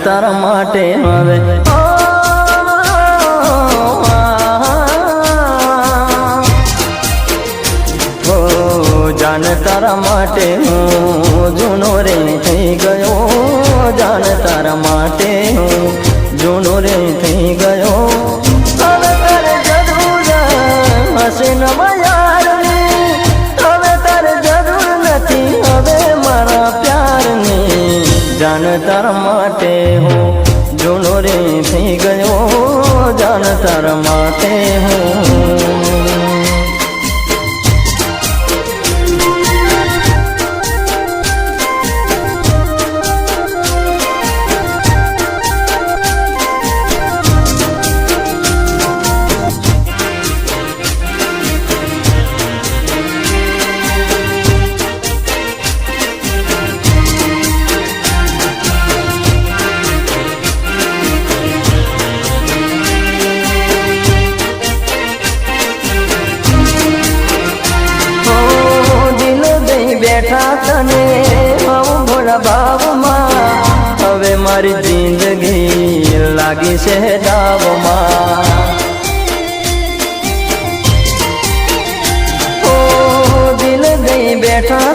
તારા માટે હવે જાન તારા માટે હું જૂનો રે થઈ ગયો, જાન તારા માટે હું જૂનો રે થઈ ગયો. હવે તારે જરૂર હશે નવા યારની, હવે તારે જરૂર નથી હવે મારા પ્યારની. જાન તારા માટે હું જૂનો રે થઈ ગયો, જાન તારા માટે હું બેઠા તને હું ભોળા ભાવમાં, હવે મારી જિંદગી લાગી છે દાવમાં. ઓ દિલ દઈ બેઠા